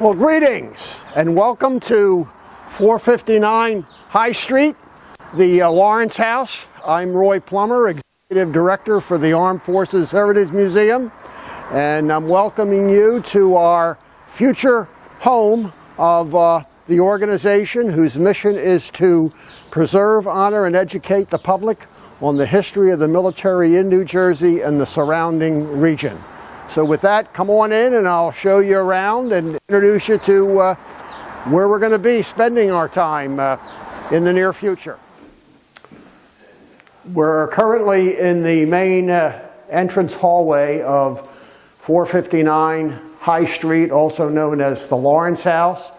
Well, greetings and welcome to 459 High Street, the Lawrence House. I'm Roy Plummer, Executive Director for the Armed Forces Heritage Museum, and I'm welcoming you to our future home of the organization whose mission is to preserve, honor, and educate the public on the history of the military in New Jersey and the surrounding region. So with that, come on in and I'll show you around and introduce you to where we're going to be spending our time in the near future. We're currently in the main entrance hallway of 459 High Street, also known as the Lawrence House.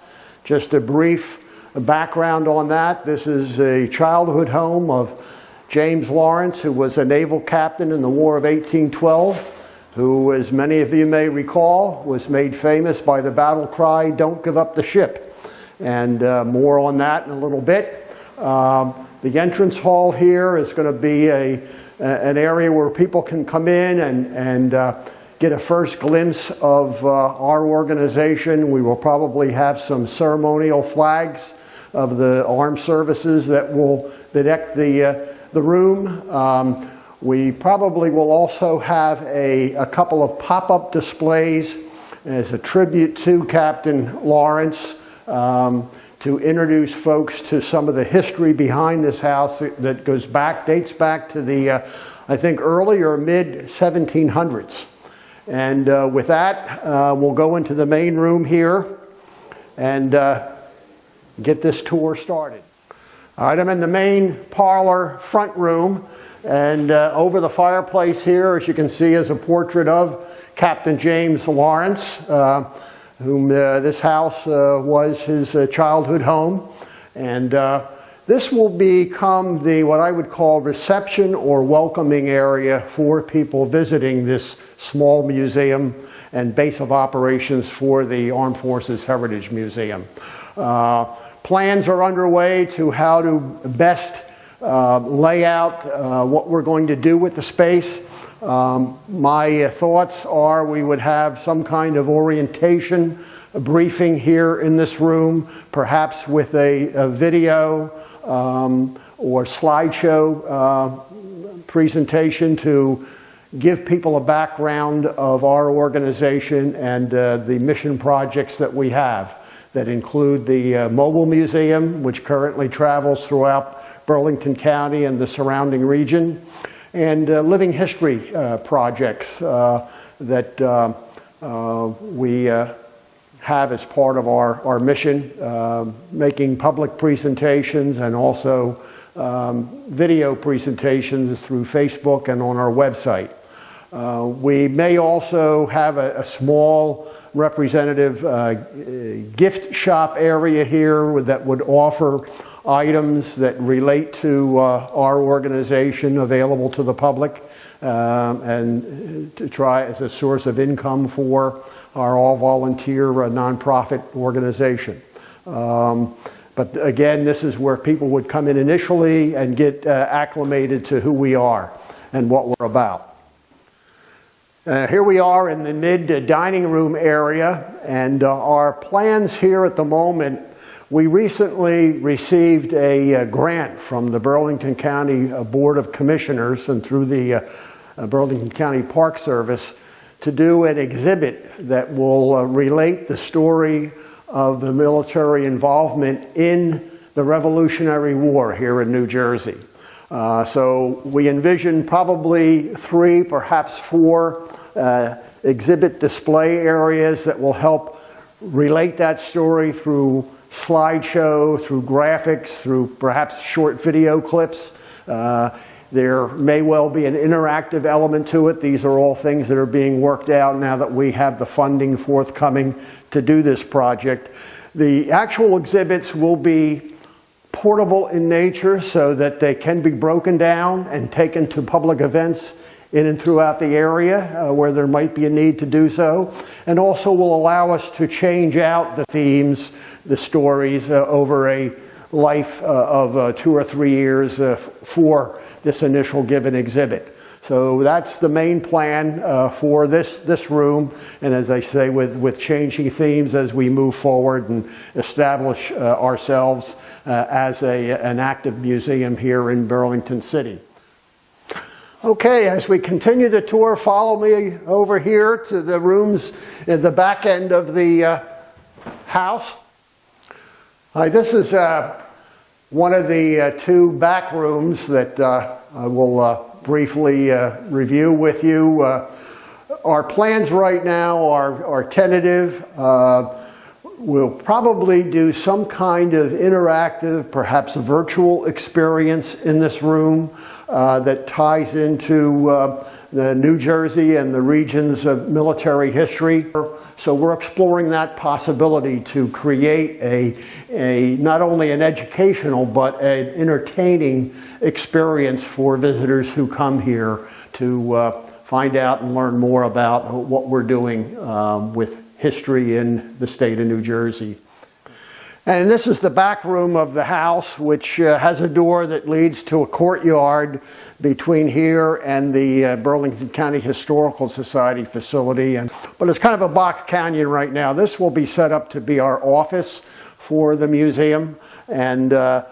Just a brief background on that. This is a childhood home of James Lawrence, who was a naval captain in the War of 1812. Who, as many of you may recall, was made famous by the battle cry, "Don't give up the ship." And more on that in a little bit. The entrance hall here is going to be an area where people can come in and get a first glimpse of our organization. We will probably have some ceremonial flags of the armed services that will bedeck the room. We probably will also have a couple of pop-up displays as a tribute to Captain Lawrence to introduce folks to some of the history behind this house that dates back to the, I think, early or mid-1700s. And with that, we'll go into the main room here and get this tour started. All right, I'm in the main parlor front room. And over the fireplace here, as you can see, is a portrait of Captain James Lawrence, whom this house was his childhood home. And this will become what I would call reception or welcoming area for people visiting this small museum and base of operations for the Armed Forces Heritage Museum. Plans are underway to how to best lay out what we're going to do with the space. My thoughts are we would have some kind of orientation briefing here in this room, perhaps with a video or slideshow presentation to give people a background of our organization and the mission projects that we have that include the mobile museum, which currently travels throughout Burlington County and the surrounding region, and living history projects that we have as part of our mission, making public presentations and also video presentations through Facebook and on our website. We may also have a small representative gift shop area here that would offer items that relate to our organization available to the public and to try as a source of income for our all-volunteer nonprofit organization. But again, this is where people would come in initially and get acclimated to who we are and what we're about. Here we are in the mid-dining room area, and our plans here at the moment, we recently received a grant from the Burlington County Board of Commissioners and through the Burlington County Park Service to do an exhibit that will relate the story of the military involvement in the Revolutionary War here in New Jersey. So we envision probably 3, perhaps 4 exhibit display areas that will help relate that story through slideshow, through graphics, through perhaps short video clips. There may well be an interactive element to it. These are all things that are being worked out now that we have the funding forthcoming to do this project. The actual exhibits will be portable in nature so that they can be broken down and taken to public events in and throughout the area where there might be a need to do so, and also will allow us to change out the themes, the stories over a life of 2 or 3 years for this initial given exhibit. So that's the main plan for this room, and as I say, with changing themes as we move forward and establish ourselves as an active museum here in Burlington City. Okay, as we continue the tour, follow me over here to the rooms at the back end of the house. This is one of the two back rooms that I will briefly review with you. Our plans right now are tentative. We'll probably do some kind of interactive, perhaps a virtual experience in this room that ties into the New Jersey and the regions of military history. So we're exploring that possibility to create a not only an educational but an entertaining experience for visitors who come here to find out and learn more about what we're doing with history in the state of New Jersey. And this is the back room of the house, which has a door that leads to a courtyard between here and the Burlington County Historical Society facility. But it's kind of a box canyon right now. This will be set up to be our office for the museum and to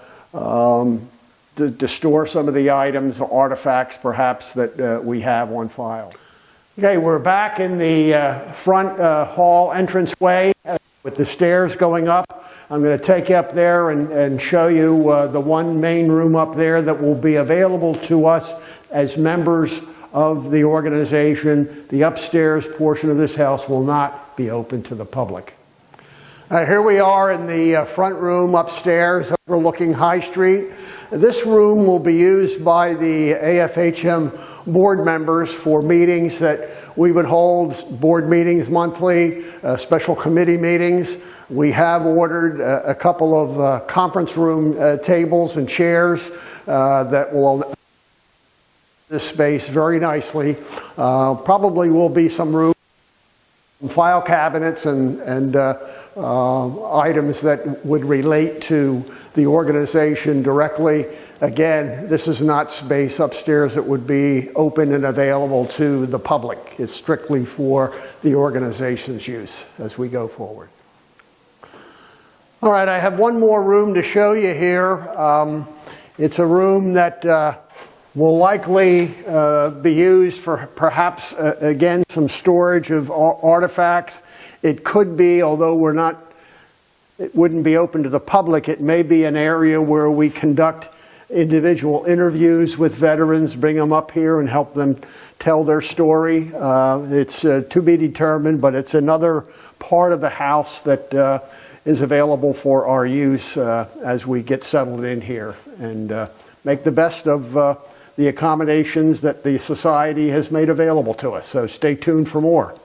store some of the items or artifacts perhaps that we have on file. Okay, we're back in the front hall entranceway with the stairs going up. I'm going to take you up there and show you the one main room up there that will be available to us as members of the organization. The upstairs portion of this house will not be open to the public. Here we are in the front room upstairs overlooking High Street. This room will be used by the AFHM board members for meetings that we would hold, board meetings monthly, special committee meetings. We have ordered a couple of conference room tables and chairs that will this space very nicely. Probably will be some room, file cabinets and items that would relate to the organization directly. Again, this is not space upstairs that would be open and available to the public. It's strictly for the organization's use as we go forward. All right, I have one more room to show you here. It's a room that will likely be used for perhaps, again, some storage of artifacts. It could be, although it wouldn't be open to the public, it may be an area where we conduct individual interviews with veterans, bring them up here and help them tell their story. It's to be determined, but it's another part of the house that is available for our use as we get settled in here and make the best of the accommodations that the Society has made available to us. So stay tuned for more.